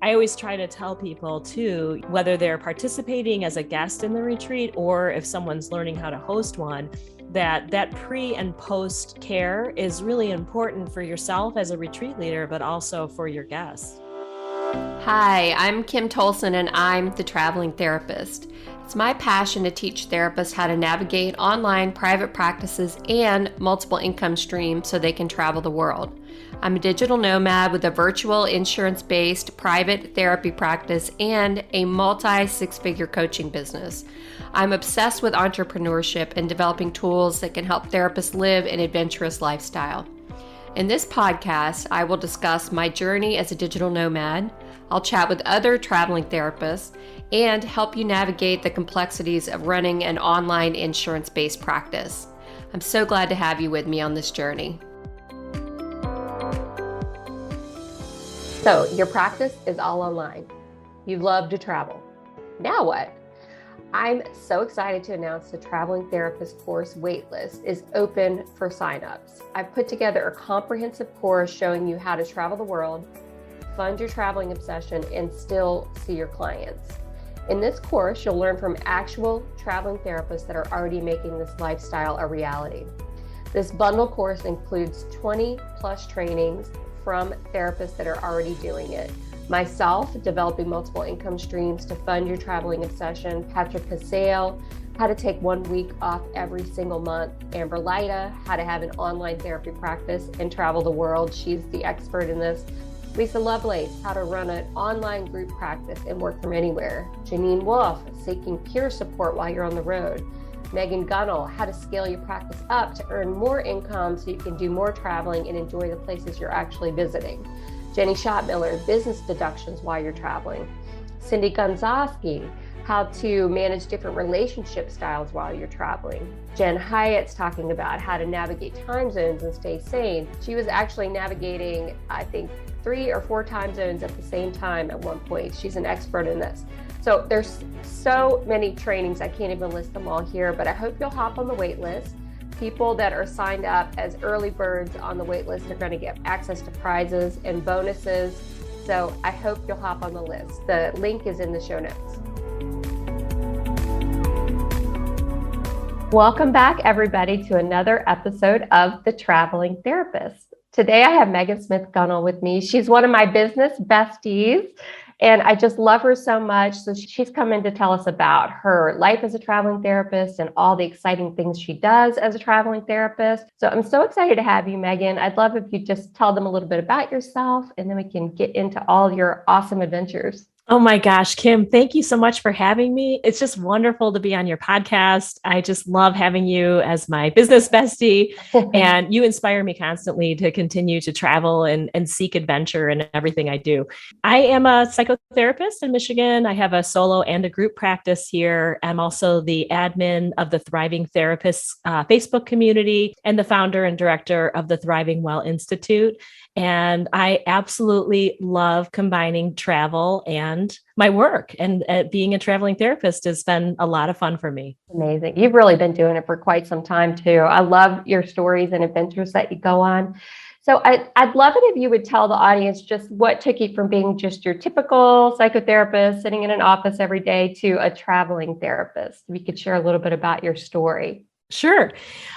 I always try to tell people too, whether they're participating as a guest in the retreat or if someone's learning how to host one, that pre and post care is really important for yourself as a retreat leader, but also for your guests. Hi, I'm Kim Tolson and I'm the traveling therapist. It's my passion to teach therapists how to navigate online private practices and multiple income streams so they can travel the world. I'm a digital nomad with a virtual insurance-based private therapy practice and a multi-six-figure coaching business. I'm obsessed with entrepreneurship and developing tools that can help therapists live an adventurous lifestyle. In this podcast, I will discuss my journey as a digital nomad. I'll chat with other traveling therapists and help you navigate the complexities of running an online insurance-based practice. I'm so glad to have you with me on this journey. So, your practice is all online. You love to travel. Now what? I'm so excited to announce the Traveling Therapist course waitlist is open for signups. I've put together a comprehensive course showing you how to travel the world, fund your traveling obsession, and still see your clients. In this course, you'll learn from actual traveling therapists that are already making this lifestyle a reality. This bundle course includes 20 plus trainings from therapists that are already doing it. Myself, developing multiple income streams to fund your traveling obsession, Patrick Casale, how to take 1 week off every single month, Amber Lyda, how to have an online therapy practice and travel the world. She's the expert in this. Lisa Lovelace, how to run an online group practice and work from anywhere. Janine Wolf, seeking peer support while you're on the road. Megan Gunnell, how to scale your practice up to earn more income so you can do more traveling and enjoy the places you're actually visiting. Jenny Schottmiller, business deductions while you're traveling. Cindy Gonzowski, how to manage different relationship styles while you're traveling. Jen Hyatt's talking about how to navigate time zones and stay sane. She was actually navigating, I think, 3 or 4 time zones at the same time at one point. She's an expert in this. So there's so many trainings, I can't even list them all here, but I hope you'll hop on the wait list. People that are signed up as early birds on the wait list are going to get access to prizes and bonuses. So I hope you'll hop on the list. The link is in the show notes. Welcome back, everybody, to another episode of The Traveling Therapist. Today, I have Megan Smith Gunnell with me. She's one of my business besties, and I just love her so much. So she's come in to tell us about her life as a traveling therapist and all the exciting things she does as a traveling therapist. So I'm so excited to have you, Megan. I'd love if you just tell them a little bit about yourself, and then we can get into all your awesome adventures. Oh my gosh, Kim, thank you so much for having me. It's just wonderful to be on your podcast. I just love having you as my business bestie, and you inspire me constantly to continue to travel and seek adventure in everything I do. I am a psychotherapist in Michigan. I have a solo and a group practice here. I'm also the admin of the Thriving Therapists Facebook community and the founder and director of the Thriving Well Institute. And I absolutely love combining travel and my work. And being a traveling therapist has been a lot of fun for me. Amazing. You've really been doing it for quite some time too. I love your stories and adventures that you go on. So I'd love it if you would tell the audience just what took you from being just your typical psychotherapist sitting in an office every day to a traveling therapist. If you could share a little bit about your story. Sure.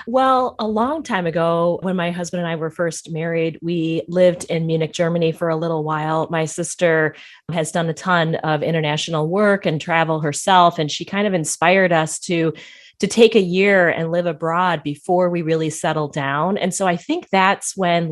Well, a long time ago, when my husband and I were first married, we lived in Munich, Germany for a little while. My sister has done a ton of international work and travel herself, and she kind of inspired us to take a year and live abroad before we really settled down. And so I think that's when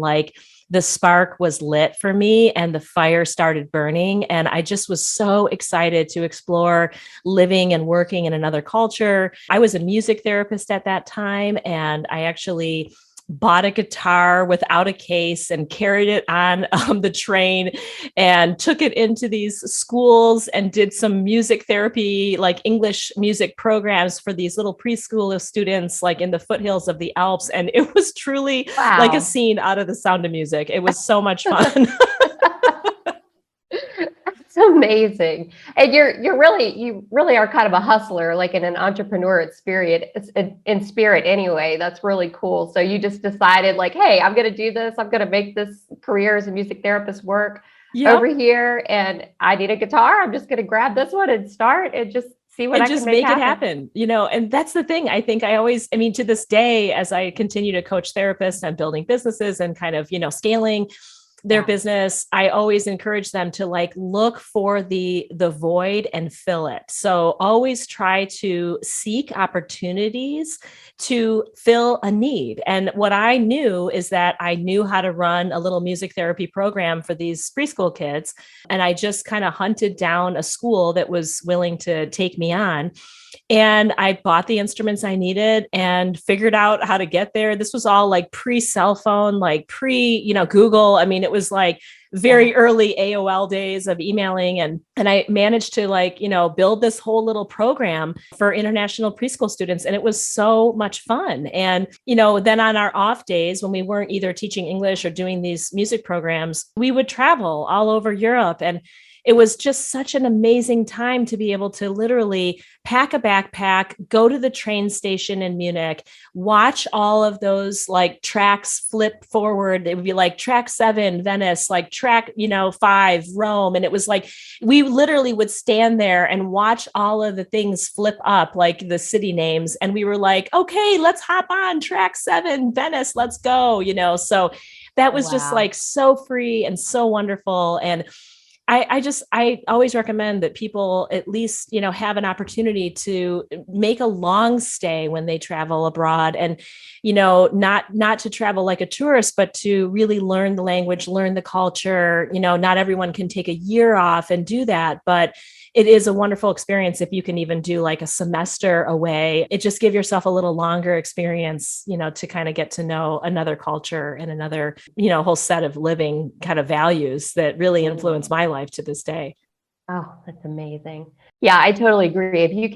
the spark was lit for me and the fire started burning. And I just was so excited to explore living and working in another culture. I was a music therapist at that time, and I actually bought a guitar without a case and carried it on the train and took it into these schools and did some music therapy, like English music programs for these little preschool students, like in the foothills of the Alps. And it was truly like a scene out of The Sound of Music. It was so much fun. That's amazing. And you really are kind of a hustler, like an entrepreneur in spirit anyway. That's really cool. So you just decided like, hey, I'm going to do this. I'm going to make this career as a music therapist work. over Yep. here and I need a guitar. I'm just going to grab this one and start and just see what And I can just make make it happen. happen, and that's the thing. I think I mean, to this day, as I continue to coach therapists and building businesses and kind of, scaling their Yeah. business, I always encourage them to like look for the void and fill it. So always try to seek opportunities to fill a need. And what I knew is that I knew how to run a little music therapy program for these preschool kids. And I just kind of hunted down a school that was willing to take me on. And I bought the instruments I needed and figured out how to get there. This was all like pre cell phone, like pre, Google. I mean, it was like Yeah. very early AOL days of emailing. And I managed to like, build this whole little program for international preschool students. And it was so much fun. And, then on our off days when we weren't either teaching English or doing these music programs, we would travel all over Europe. And it was just such an amazing time to be able to literally pack a backpack, go to the train station in Munich, watch all of those like tracks flip forward. It would be like track 7, Venice, like track, 5, Rome. And it was like, we literally would stand there and watch all of the things flip up, like the city names. And we were like, okay, let's hop on track 7, Venice, let's go, So that was just Wow. like so free and so wonderful. And I always recommend that people at least, have an opportunity to make a long stay when they travel abroad and, not to travel like a tourist, but to really learn the language, learn the culture. Not everyone can take a year off and do that, but it is a wonderful experience if you can even do like a semester away. It just give yourself a little longer experience, to kind of get to know another culture and another, whole set of living kind of values that really influence my life to this day. Oh, that's amazing. Yeah, I totally agree. If you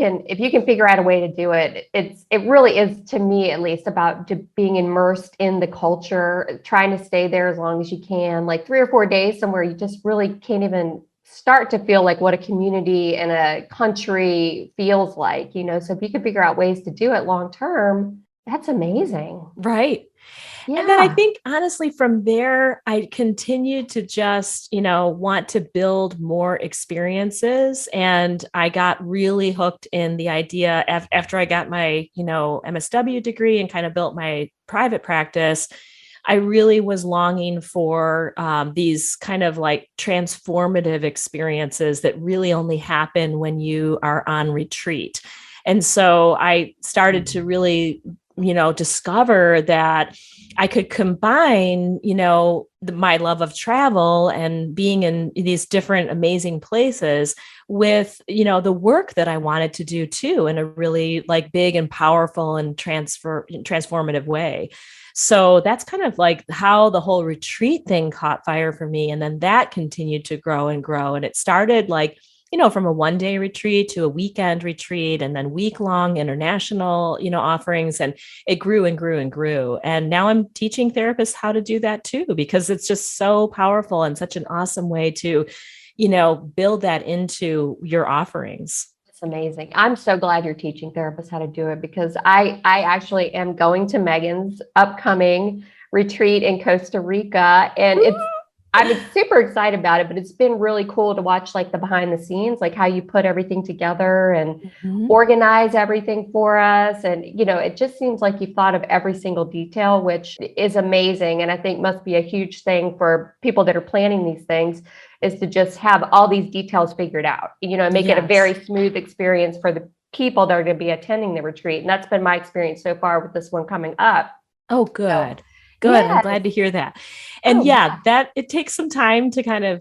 can figure out a way to do it, it really is, to me at least, about being immersed in the culture, trying to stay there as long as you can, like 3 or 4 days somewhere you just really can't even start to feel like what a community and a country feels like, So if you could figure out ways to do it long term, that's amazing. Right. And then I Yeah. think honestly, from there, I continued to just, want to build more experiences. And I got really hooked in the idea after I got my, MSW degree and kind of built my private practice. I really was longing for these kind of like transformative experiences that really only happen when you are on retreat. And so I started to really, discover that I could combine, my love of travel and being in these different amazing places with, the work that I wanted to do too, in a really like big and powerful and transformative way. So that's kind of like how the whole retreat thing caught fire for me. And then that continued to grow and grow. And it started like, from a 1-day retreat to a weekend retreat and then week-long international, offerings. And it grew and grew and grew. And now I'm teaching therapists how to do that too, because it's just so powerful and such an awesome way to, build that into your offerings. It's amazing. I'm so glad you're teaching therapists how to do it, because I actually am going to Megan's upcoming retreat in Costa Rica, and I'm super excited about it, but it's been really cool to watch like the behind the scenes, like how you put everything together and Mhm. organize everything for us. And, it just seems like you thought of every single detail, which is amazing. And I think must be a huge thing for people that are planning these things, is to just have all these details figured out, and make it a very Yes. smooth experience for the people that are going to be attending the retreat. And that's been my experience so far with this one coming up. Oh, So, good. Good. I'm yes. glad to hear that. And Oh, yeah, yeah. that it takes some time to kind of,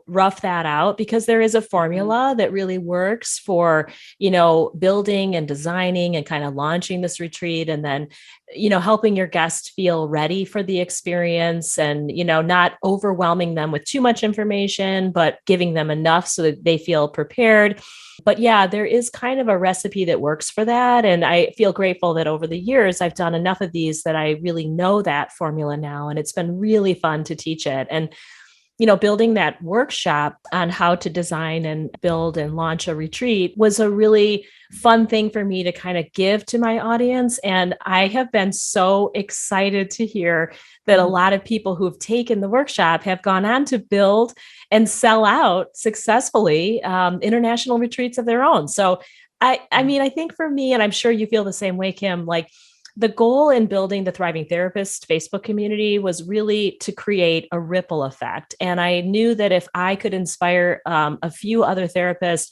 rough that out, because there is a formula that really works for, building and designing and kind of launching this retreat. And then, helping your guests feel ready for the experience and, not overwhelming them with too much information, but giving them enough so that they feel prepared. But yeah, there is kind of a recipe that works for that. And I feel grateful that over the years, I've done enough of these that I really know that formula now. And it's been really fun to teach it. And building that workshop on how to design and build and launch a retreat was a really fun thing for me to kind of give to my audience. And I have been so excited to hear that a lot of people who've taken the workshop have gone on to build and sell out successfully international retreats of their own. So I mean, I think for me, and I'm sure you feel the same way, Kim, like the goal in building the Thriving Therapist Facebook community was really to create a ripple effect. And I knew that if I could inspire a few other therapists,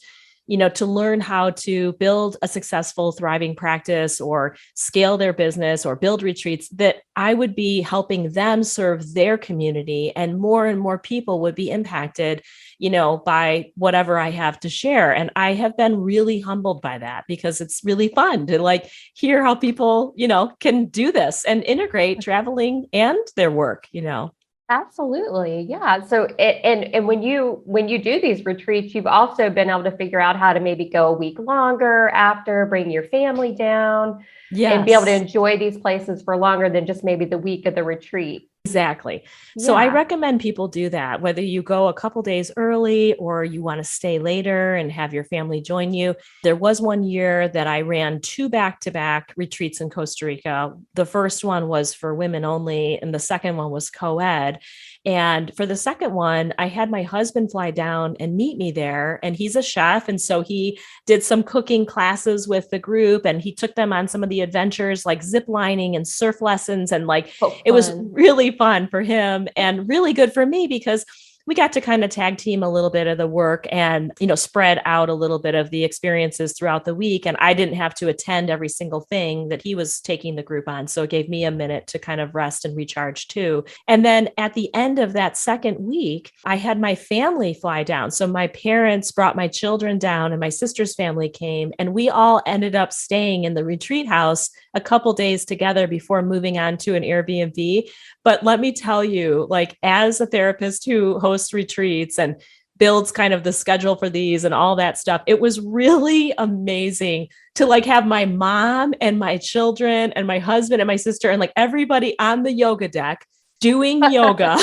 to learn how to build a successful, thriving practice or scale their business or build retreats, that I would be helping them serve their community, and more people would be impacted, by whatever I have to share. And I have been really humbled by that, because it's really fun to like hear how people, can do this and integrate traveling and their work. Absolutely. Yeah. So and when you do these retreats, you've also been able to figure out how to maybe go a week longer after, bring your family down, and be able to Yes. enjoy these places for longer than just maybe the week of the retreat. Exactly. So I recommend people do that, whether you go a couple days early or you want to stay later and have your family join you. There was one year that I ran 2 back-to-back retreats in Costa Rica. The first one was for women only, and the second one was co-ed. And for the second one, I had my husband fly down and meet me there. And he's a chef. And so he did some cooking classes with the group, and he took them on some of the adventures like zip lining and surf lessons. And like, it was really fun for him and really good for me, because we got to kind of tag team a little bit of the work and, spread out a little bit of the experiences throughout the week. And I didn't have to attend every single thing that he was taking the group on. So it gave me a minute to kind of rest and recharge too. And then at the end of that second week, I had my family fly down. So my parents brought my children down and my sister's family came, and we all ended up staying in the retreat house a couple days together before moving on to an Airbnb. But let me tell you, like, as a therapist who hosts retreats and builds kind of the schedule for these and all that stuff, it was really amazing to like have my mom and my children and my husband and my sister and like everybody on the yoga deck doing yoga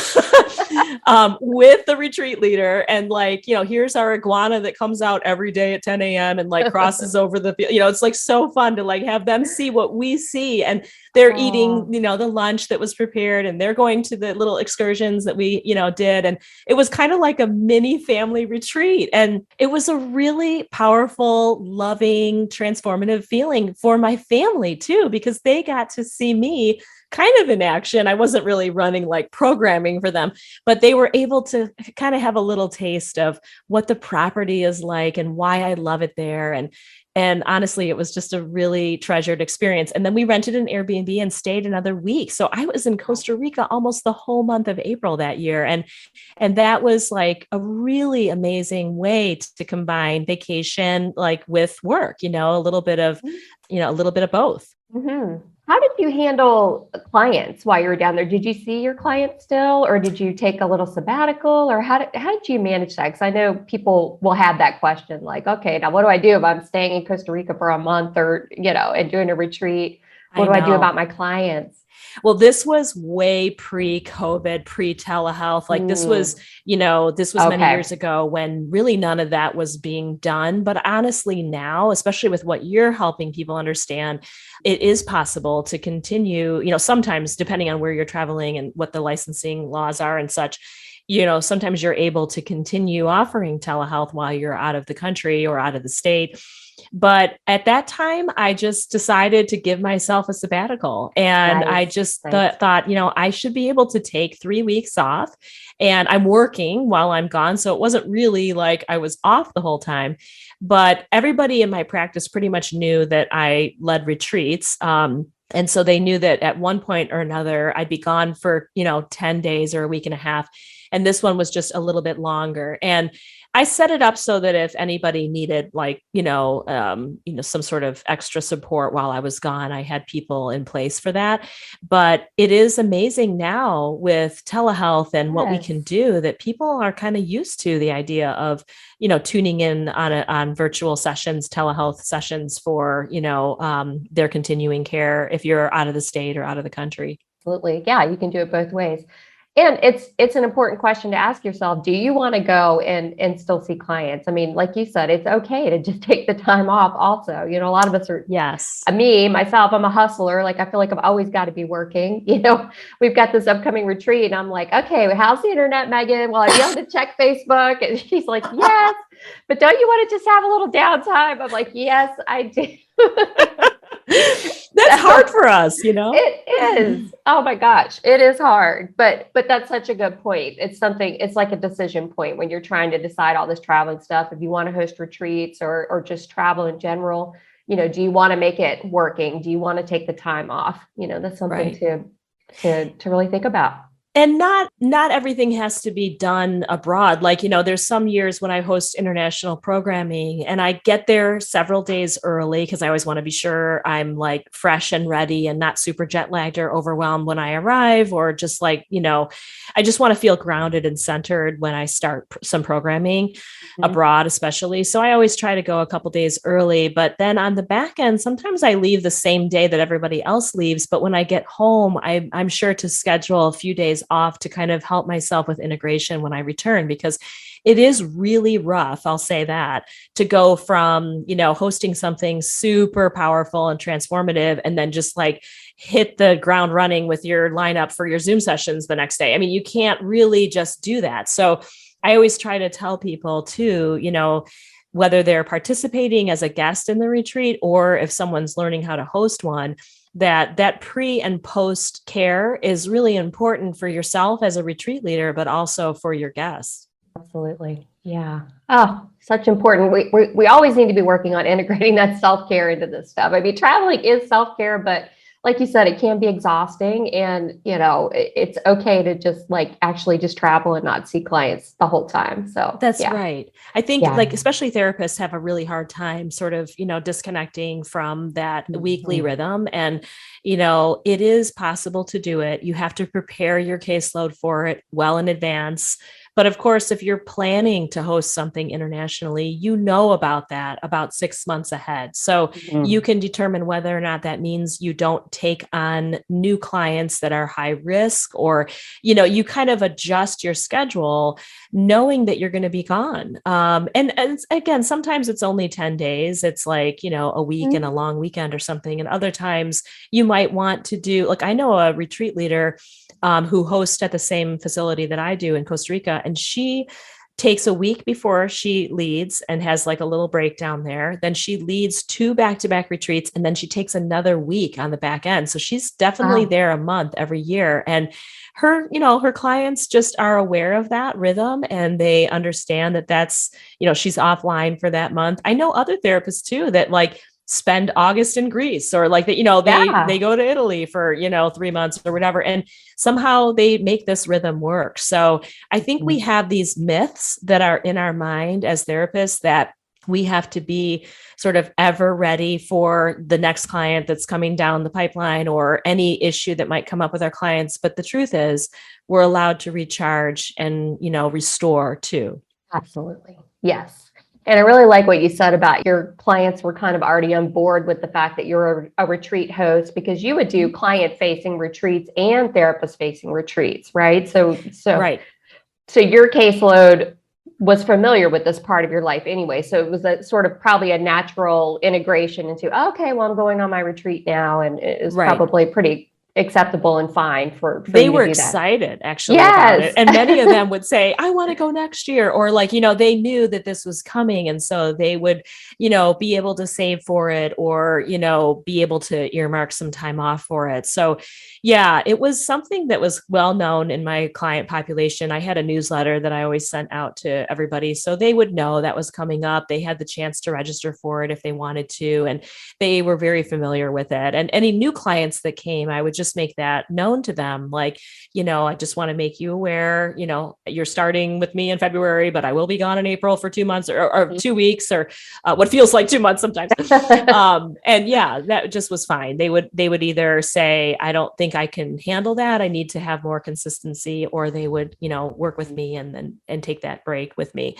with the retreat leader. And like, here's our iguana that comes out every day at 10 a.m. and like crosses over the field. It's like so fun to like have them see what we see. And they're eating, the lunch that was prepared, and they're going to the little excursions that we, did. And it was kind of like a mini family retreat. And it was a really powerful, loving, transformative feeling for my family too, because they got to see me kind of in action. I wasn't really running like programming for them, but they were able to kind of have a little taste of what the property is like and why I love it there. And honestly, it was just a really treasured experience. And then we rented an Airbnb and stayed another week. So I was in Costa Rica almost the whole month of April that year. And that was like a really amazing way to combine vacation, like with work, a little bit of both. Mm-hmm. How did you handle clients while you were down there? Did you see your clients still, or did you take a little sabbatical, or how did you manage that? Because I know people will have that question, like, okay, now what do I do if I'm staying in Costa Rica for a month or, and doing a retreat? What do I do about my clients? Well, this was way pre-COVID, pre-telehealth. Like this was many years ago when really none of that was being done. But honestly, now, especially with what you're helping people understand, it is possible to continue, sometimes depending on where you're traveling and what the licensing laws are and such, sometimes you're able to continue offering telehealth while you're out of the country or out of the state. But at that time, I just decided to give myself a sabbatical. And I just thought, I should be able to take 3 weeks off, and I'm working while I'm gone. So it wasn't really like I was off the whole time, but everybody in my practice pretty much knew that I led retreats. And so they knew that at one point or another, I'd be gone for, 10 days or a week and a half. And this one was just a little bit longer. And I set it up so that if anybody needed some sort of extra support while I was gone, I had people in place for that. But it is amazing now with telehealth and what we can do that people are kind of used to the idea of, tuning in on virtual sessions, telehealth sessions for, their continuing care if you're out of the state or out of the country. Absolutely. Yeah, you can do it both ways. And it's an important question to ask yourself. Do you want to go and still see clients? I mean, like you said, it's okay to just take the time off also. A lot of us are, Yes. myself, I'm a hustler. Like, I feel like I've always got to be working. We've got this upcoming retreat and I'm like, okay, well, how's the internet, Megan? Well, I'd be able to check Facebook. And she's like, yes, but don't you want to just have a little downtime? I'm like, yes, I do. That's hard for us, It is. Oh my gosh, it is hard. But that's such a good point. It's like a decision point when you're trying to decide all this traveling stuff. If you want to host retreats or just travel in general, do you want to make it working? Do you want to take the time off? That's something to really think about. And not everything has to be done abroad. Like, there's some years when I host international programming and I get there several days early because I always want to be sure I'm like fresh and ready and not super jet lagged or overwhelmed when I arrive, or just like, I just want to feel grounded and centered when I start some programming abroad, especially. So I always try to go a couple days early, but then on the back end, sometimes I leave the same day that everybody else leaves. But when I get home, I'm sure to schedule a few days off to kind of help myself with integration when I return, because it is really rough. I'll say that, to go from, hosting something super powerful and transformative and then just like hit the ground running with your lineup for your Zoom sessions the next day. I mean, you can't really just do that. So I always try to tell people too, whether they're participating as a guest in the retreat or if someone's learning how to host one, that pre and post care is really important for yourself as a retreat leader, but also for your guests. Absolutely. Yeah. Oh, such important. We always need to be working on integrating that self-care into this stuff. I mean, traveling is self-care, but like you said, it can be exhausting, and, it's okay to just like actually just travel and not see clients the whole time. So that's right. I think like, especially therapists have a really hard time sort of, disconnecting from that weekly rhythm. And, it is possible to do it. You have to prepare your caseload for it well in advance. But of course, if you're planning to host something internationally, about that about 6 months ahead. So you can determine whether or not that means you don't take on new clients that are high risk, or, you kind of adjust your schedule knowing that you're going to be gone. And again, sometimes it's only 10 days. It's like, a week and a long weekend or something. And other times you might want to do, like, I know a retreat leader who hosts at the same facility that I do in Costa Rica. And she takes a week before she leads and has like a little breakdown there. Then she leads 2 back-to-back retreats, and then she takes another week on the back end. So she's definitely there a month every year. And her, her clients just are aware of that rhythm, and they understand that that's, she's offline for that month. I know other therapists too that like spend August in Greece, or like that, they go to Italy for, 3 months or whatever. And somehow they make this rhythm work. So I think we have these myths that are in our mind as therapists that we have to be sort of ever ready for the next client that's coming down the pipeline or any issue that might come up with our clients. But the truth is we're allowed to recharge and, restore too. Absolutely. Yes. And I really like what you said about your clients were kind of already on board with the fact that you're a retreat host, because you would do client-facing retreats and therapist-facing retreats, right? So right. So your caseload was familiar with this part of your life anyway. So it was a sort of probably a natural integration into, okay, well, I'm going on my retreat now, and it is probably pretty acceptable and fine for they were excited actually about it. And many of them would say, I want to go next year, or like, they knew that this was coming. And so they would, be able to save for it, or, be able to earmark some time off for it. So yeah, it was something that was well known in my client population. I had a newsletter that I always sent out to everybody, so they would know that was coming up. They had the chance to register for it if they wanted to, and they were very familiar with it. And any new clients that came, I would just make that known to them. Like, I just want to make you aware, you're starting with me in February, but I will be gone in April for 2 months or 2 weeks, or what feels like 2 months sometimes. And yeah, that just was fine. They would either say, I don't think I can handle that, I need to have more consistency, or they would, work with me and take that break with me.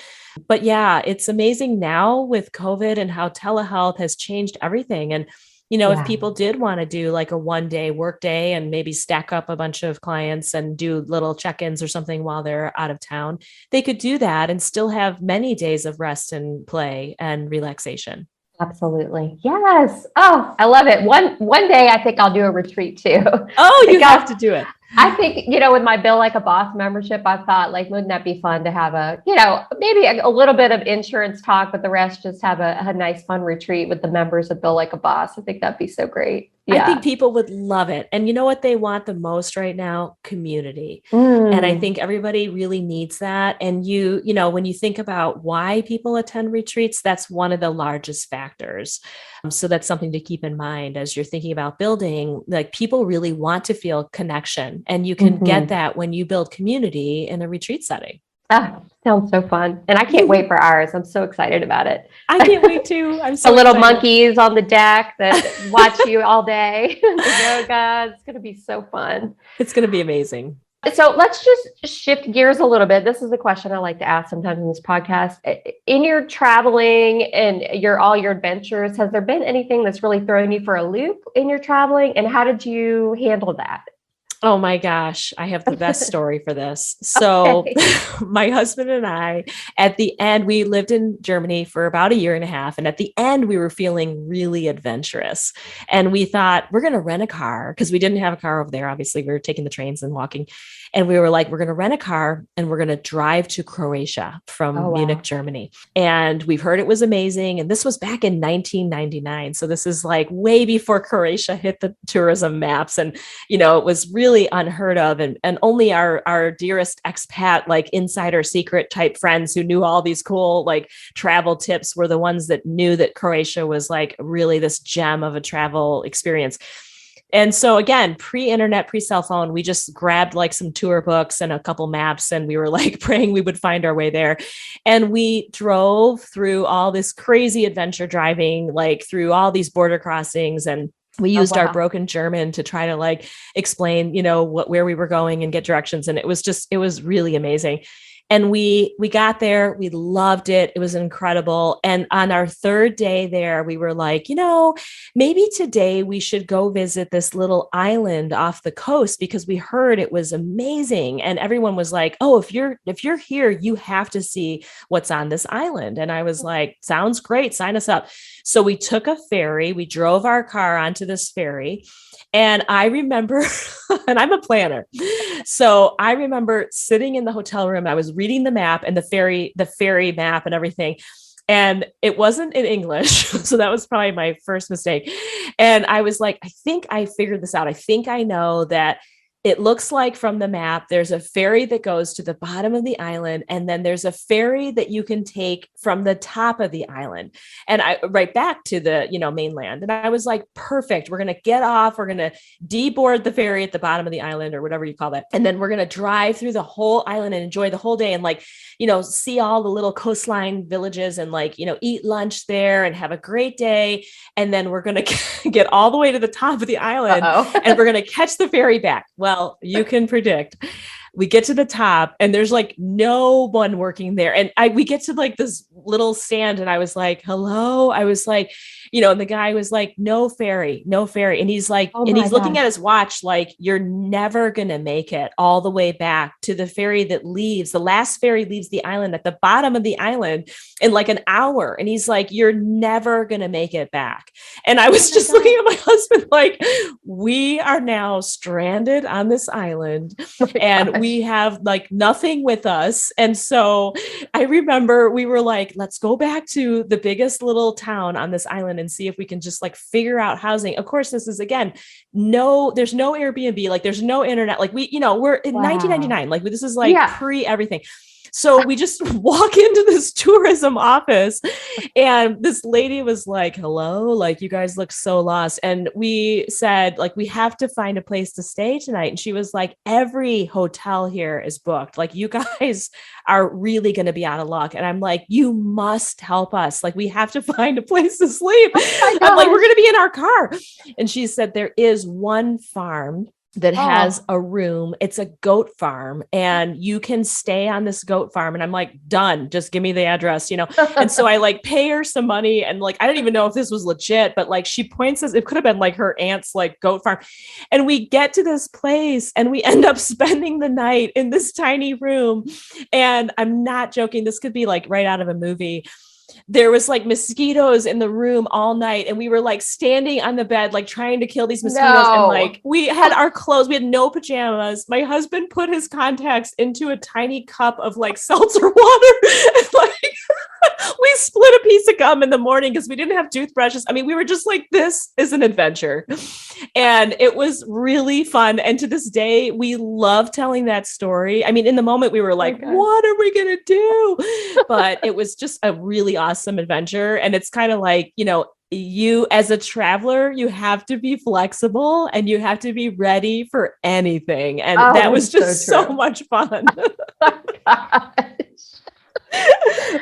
But yeah, it's amazing now with COVID and how telehealth has changed everything. And If Yeah, people did want to do like a 1 day work day and maybe stack up a bunch of clients and do little check-ins or something while they're out of town, they could do that and still have many days of rest and play and relaxation. absolutely. Yes. Oh, I love it. One day I think I'll do a retreat too. I Oh, you think have to do it. I think, with my Bill Like a Boss membership, I thought, like, wouldn't that be fun to have maybe a little bit of insurance talk, but the rest just have a nice, fun retreat with the members of Bill Like a Boss. I think that'd be so great. I think Yeah. people would love it. And you know what they want the most right now? Community. And I Mm, think everybody really needs that. And when you think about why people attend retreats, that's one of the largest factors. So that's something to keep in mind as you're thinking about building. Like people really want to feel connection, and you can get mhm. that when you build community in a retreat setting. Ah, sounds so fun. And I can't wait for ours. I'm so excited about it. I can't wait to. I'm The so little excited. monkeys on the deck that watch you all day, the yoga. It's going to be so fun. It's going to be amazing. So let's just shift gears a little bit. This is a question I like to ask sometimes in this podcast. In your traveling and all your adventures, has there been anything that's really thrown you for a loop in your traveling? And how did you handle that? Oh my gosh, I have the best story for this. So, Okay. my husband and I, at the end, we lived in Germany for about a year and a half. And at the end, we were feeling really adventurous. And we thought, we're going to rent a car because we didn't have a car over there. Obviously, we were taking the trains and walking. And we were like, we're going to rent a car and we're going to drive to Croatia Oh, from Munich, wow. Germany. And we've heard it was amazing. And this was back in 1999. So, this is like way before Croatia hit the tourism maps. And it was really unheard of. And only our dearest expat, like insider secret type friends who knew all these cool like travel tips were the ones that knew that Croatia was like really this gem of a travel experience. And so again, pre-internet, pre-cell phone, we just grabbed like some tour books and a couple maps and we were like praying we would find our way there. And we drove through all this crazy adventure driving, like through all these border crossings, and we Oh, used our wow. broken German to try to like explain, where we were going and get directions. And it was really amazing. And we got there, we loved it. It was incredible. And on our third day there, we were like, maybe today we should go visit this little island off the coast because we heard it was amazing. And everyone was like, oh, if you're here, you have to see what's on this island. And I was like, sounds great, sign us up. So we took a ferry, we drove our car onto this ferry. And I remember, and I'm a planner. So I remember sitting in the hotel room. I was reading the map and the ferry map and everything. And it wasn't in English. So that was probably my first mistake. And I was like, I think I figured this out. I think I know that it looks like from the map, there's a ferry that goes to the bottom of the island. And then there's a ferry that you can take from the top of the island and right back to the, mainland. And I was like, perfect. We're going to get off. We're going to deboard the ferry at the bottom of the island or whatever you call that. And then we're going to drive through the whole island and enjoy the whole day. And like, see all the little coastline villages and like, eat lunch there and have a great day. And then we're going to get all the way to the top of the island and we're going to catch the ferry back. Well, you can predict. We get to the top and there's like no one working there. And we get to like this little stand and I was like, hello. I was like, and the guy was like, no ferry, no ferry. And he's like, Oh and my he's looking at gosh. his watch, like, you're never going to make it all the way back to the ferry that leaves. The last ferry leaves the island at the bottom of the island in like an hour. And he's like, you're never going to make it back. And I Oh was my just looking gosh. at my husband like, we are now stranded on this island Oh my and gosh. we have like nothing with us. And so I remember we were like, let's go back to the biggest little town on this island and see if we can just like figure out housing. Of course, this is again, there's no Airbnb, like there's no internet. Like we're in Wow. 1999, like this is like Yeah. pre everything. So we just walk into this tourism office and this lady was like, hello, like you guys look so lost. And we said, like, we have to find a place to stay tonight. And she was like, every hotel here is booked. Like you guys are really going to be out of luck. And I'm like, you must help us. Like we have to find a place to sleep. Oh my I'm like, we're gosh. going to be in our car. And she said, there is one farm that has Oh, a room. It's a goat farm and you can stay on this goat farm. And I'm like, done, just give me the address, And so I like pay her some money and like, I don't even know if this was legit, but like she points us, it could have been like her aunt's like goat farm. And we get to this place and we end up spending the night in this tiny room. And I'm not joking. This could be like right out of a movie. There was like mosquitoes in the room all night and we were like standing on the bed like trying to kill these mosquitoes and no. like we had our clothes, we had no pajamas. My husband put his contacts into a tiny cup of like seltzer water and like we split a piece of gum in the morning because we didn't have toothbrushes. I mean, we were just like, this is an adventure. And it was really fun. And to this day, we love telling that story. I mean, in the moment, we were like, what are we going to do? But it was just a really awesome adventure. And it's kind of like, you as a traveler, you have to be flexible and you have to be ready for anything. And that was just so much fun.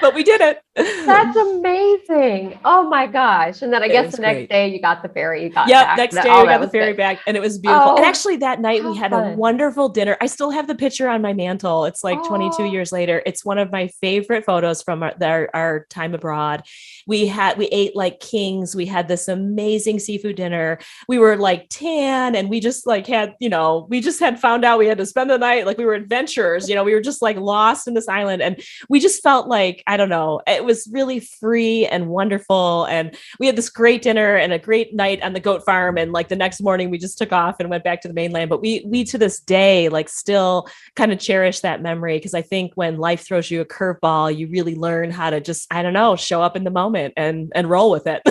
But we did it. That's amazing. Oh my gosh. And then I guess the next day you got the ferry. You got back. Next day we got the ferry back and it was beautiful. And actually that night we had a wonderful dinner. I still have the picture on my mantle. It's like 22 years later. It's one of my favorite photos from our time abroad. We ate like kings. We had this amazing seafood dinner. We were like tan and we just like had, we just had found out we had to spend the night. Like we were adventurers, we were just like lost in this island and we just felt like, I don't know, it was really free and wonderful. And we had this great dinner and a great night on the goat farm. And like the next morning we just took off and went back to the mainland. But we to this day, like still kind of cherish that memory. Cause I think when life throws you a curveball, you really learn how to just, I don't know, show up in the moment and roll with it.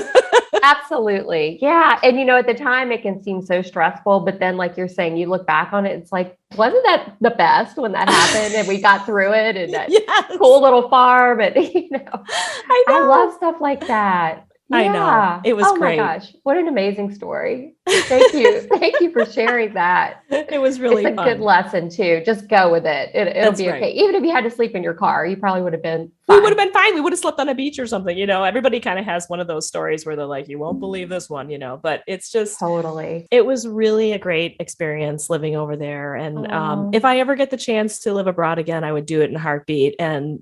Absolutely. Yeah. And at the time it can seem so stressful, but then like you're saying, you look back on it, it's like, wasn't that the best when that happened and we got through it and that cool little farm and I love stuff like that. Yeah. I know. It was great. Oh my gosh. What an amazing story. Thank you. Thank you for sharing that. It was really fun. Good lesson too. Just go with it. It'll be okay. Right. Even if you had to sleep in your car, you probably would have been fine. We would have been fine. We would have slept on a beach or something. Everybody kind of has one of those stories where they're like, you won't believe this one, but it's just totally. It was really a great experience living over there. And if I ever get the chance to live abroad again, I would do it in a heartbeat. And,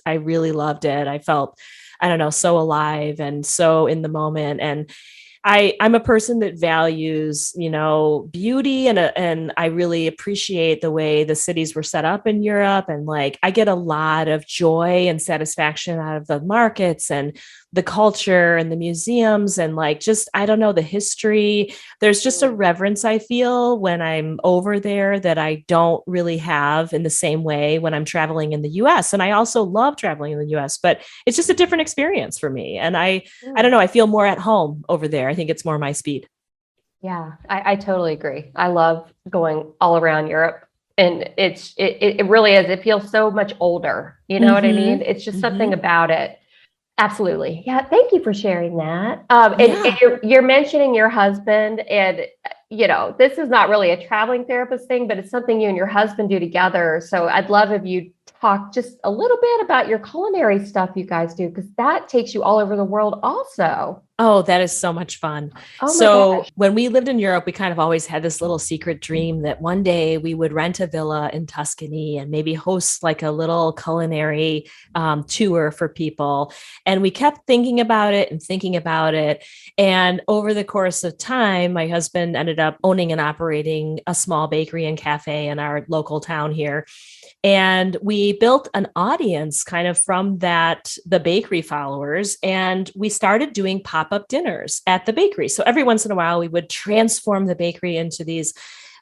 I really loved it. I felt, I don't know, so alive and so in the moment. And I'm a person that values, beauty and I really appreciate the way the cities were set up in Europe. And like, I get a lot of joy and satisfaction out of the markets and the culture and the museums and like, just, I don't know, the history. There's just a reverence I feel when I'm over there that I don't really have in the same way when I'm traveling in the US. And I also love traveling in the US, but it's just a different experience for me. And I don't know, I feel more at home over there. I think it's more my speed. Yeah, I totally agree. I love going all around Europe. And it really is. It feels so much older. You know what I mean? It's just something about it. Absolutely. Yeah. Thank you for sharing that. And you're mentioning your husband and, this is not really a traveling therapist thing, but it's something you and your husband do together. So I'd love if you talk just a little bit about your culinary stuff you guys do, because that takes you all over the world also. Oh, that is so much fun. So when we lived in Europe, we kind of always had this little secret dream that one day we would rent a villa in Tuscany and maybe host like a little culinary tour for people. And we kept thinking about it and thinking about it. And over the course of time, my husband ended up owning and operating a small bakery and cafe in our local town here. And we built an audience kind of from the bakery followers. And we started doing pop-up dinners at the bakery. So every once in a while, we would transform the bakery into these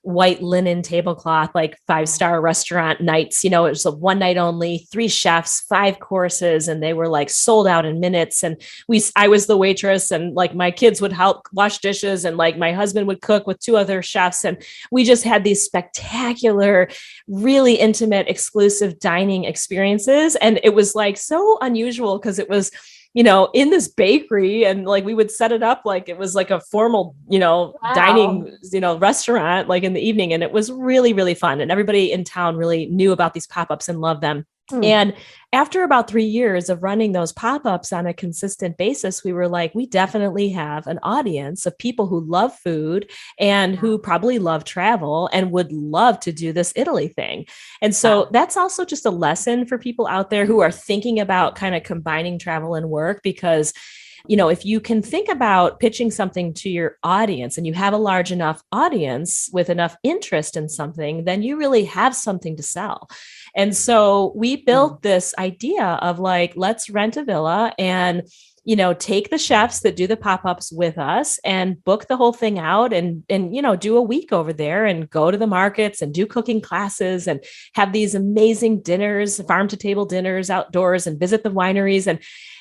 white linen tablecloth, like 5-star restaurant nights. It was a one night only, 3 chefs, 5 courses, and they were like sold out in minutes. And I was the waitress and like my kids would help wash dishes and like my husband would cook with 2 other chefs. And we just had these spectacular, really intimate, exclusive dining experiences. And it was like so unusual because it was in this bakery and like we would set it up like it was like a formal, dining, restaurant like in the evening. And it was really, really fun. And everybody in town really knew about these pop-ups and loved them. Hmm. And after about 3 years of running those pop-ups on a consistent basis, we were like, we definitely have an audience of people who love food and who probably love travel and would love to do this Italy thing. And so Wow. that's also just a lesson for people out there who are thinking about kind of combining travel and work, because if you can think about pitching something to your audience and you have a large enough audience with enough interest in something, then you really have something to sell. And so we built this idea of like, let's rent a villa and take the chefs that do the pop-ups with us and book the whole thing out and do a week over there and go to the markets and do cooking classes and have these amazing dinners, farm to table dinners outdoors, and visit the wineries.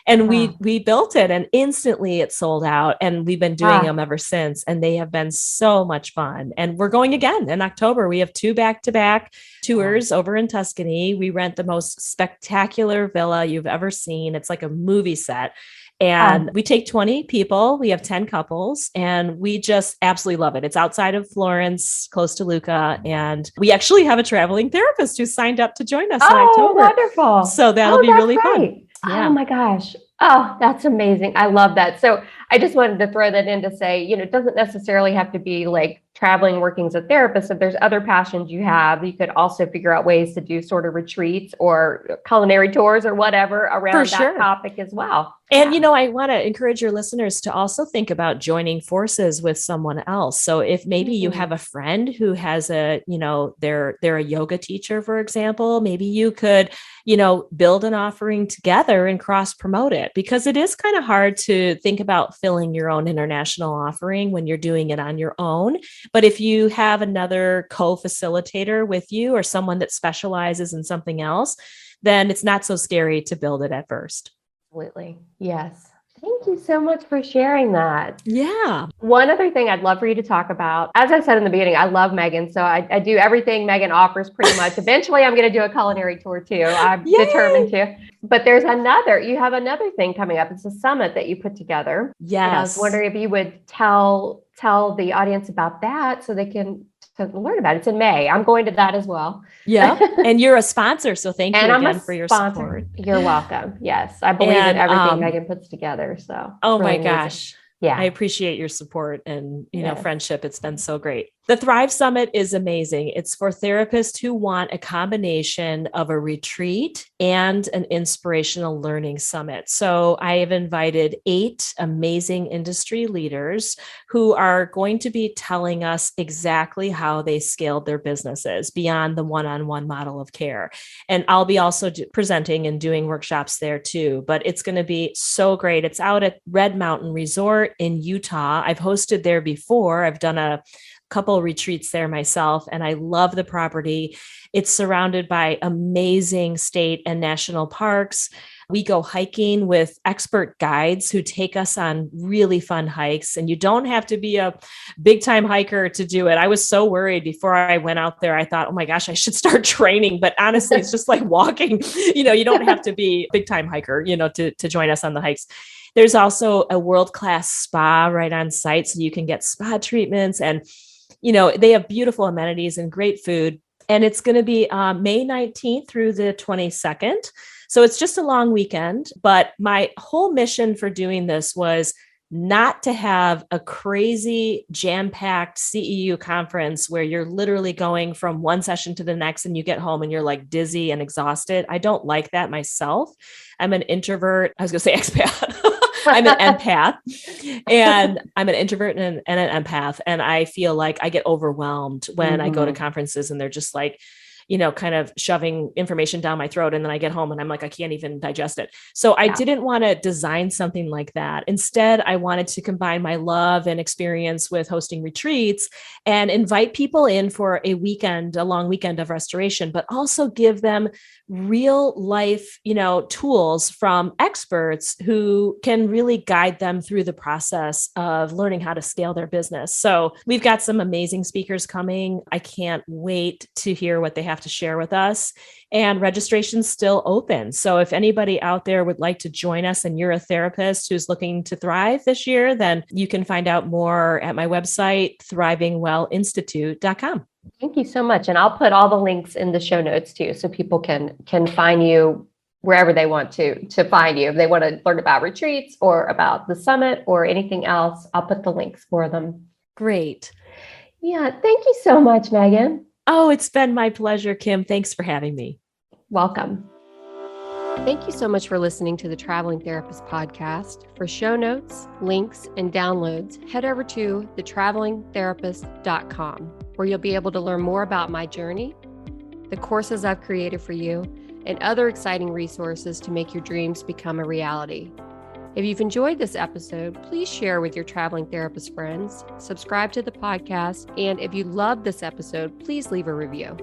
And we built it, and instantly it sold out, and we've been doing them ever since, and they have been so much fun. And we're going again in October. We have 2 back-to-back tours over in Tuscany. We rent the most spectacular villa you've ever seen. It's like a movie set. And we take 20 people. We have 10 couples, and we just absolutely love it. It's outside of Florence, close to Lucca. And we actually have a traveling therapist who signed up to join us in October. Wonderful. So that'll be really fun. Yeah. Oh my gosh. Oh, that's amazing. I love that. So I just wanted to throw that in to say, it doesn't necessarily have to be like traveling, working as a therapist. If there's other passions you have, you could also figure out ways to do sort of retreats or culinary tours or whatever around that topic as well. And, I want to encourage your listeners to also think about joining forces with someone else. So if maybe you have a friend who has they're a yoga teacher, for example, maybe you could, build an offering together and cross promote it, because it is kind of hard to think about filling your own international offering when you're doing it on your own. But if you have another co-facilitator with you or someone that specializes in something else, then it's not so scary to build it at first. Absolutely. Yes. Thank you so much for sharing that. Yeah. One other thing I'd love for you to talk about, as I said in the beginning, I love Megan. So I do everything Megan offers pretty much. Eventually, I'm going to do a culinary tour too. I'm determined to. But you have another thing coming up. It's a summit that you put together. Yes. And I was wondering if you would tell the audience about that so they can learn about it. It's in May. I'm going to that as well. Yeah. And you're a sponsor. So thank you again for your support. You're welcome. Yes. I believe in everything Megan puts together. So oh my gosh. Yeah. I appreciate your support and, friendship. It's been so great. The Thrive Summit is amazing. It's for therapists who want a combination of a retreat and an inspirational learning summit. So I have invited 8 amazing industry leaders who are going to be telling us exactly how they scaled their businesses beyond the one-on-one model of care. And I'll be also presenting and doing workshops there too, but it's going to be so great. It's out at Red Mountain Resort in Utah. I've hosted there before. I've done a couple retreats there myself, and I love the property. It's surrounded by amazing state and national parks. We go hiking with expert guides who take us on really fun hikes, and you don't have to be a big time hiker to do it. I was so worried before I went out there. I thought, oh my gosh, I should start training. But honestly, it's just like walking. You don't have to be a big time hiker, to join us on the hikes. There's also a world-class spa right on site, so you can get spa treatments, and they have beautiful amenities and great food. And it's going to be May 19th through the 22nd. So it's just a long weekend. But my whole mission for doing this was not to have a crazy jam-packed CEU conference where you're literally going from one session to the next and you get home and you're like dizzy and exhausted. I don't like that myself. I'm an introvert. I was going to say expat. I'm an empath, and I'm an introvert and an empath. And I feel like I get overwhelmed when I go to conferences and they're just like, kind of shoving information down my throat. And then I get home and I'm like, I can't even digest it. So I didn't want to design something like that. Instead, I wanted to combine my love and experience with hosting retreats and invite people in for a long weekend of restoration, but also give them real life, tools from experts who can really guide them through the process of learning how to scale their business. So we've got some amazing speakers coming. I can't wait to hear what they have to share with us. And registration's still open. So if anybody out there would like to join us and you're a therapist who's looking to thrive this year, then you can find out more at my website, thrivingwellinstitute.com. Thank you so much. And I'll put all the links in the show notes too, so people can find you wherever they want to find you. If they want to learn about retreats or about the summit or anything else, I'll put the links for them. Great. Yeah. Thank you so much, Megan. Oh, it's been my pleasure, Kim. Thanks for having me. Welcome. Thank you so much for listening to the Traveling Therapist podcast. For show notes, links, and downloads, head over to thetravelingtherapist.com, where you'll be able to learn more about my journey, the courses I've created for you, and other exciting resources to make your dreams become a reality. If you've enjoyed this episode, please share with your traveling therapist friends, subscribe to the podcast, and if you loved this episode, please leave a review.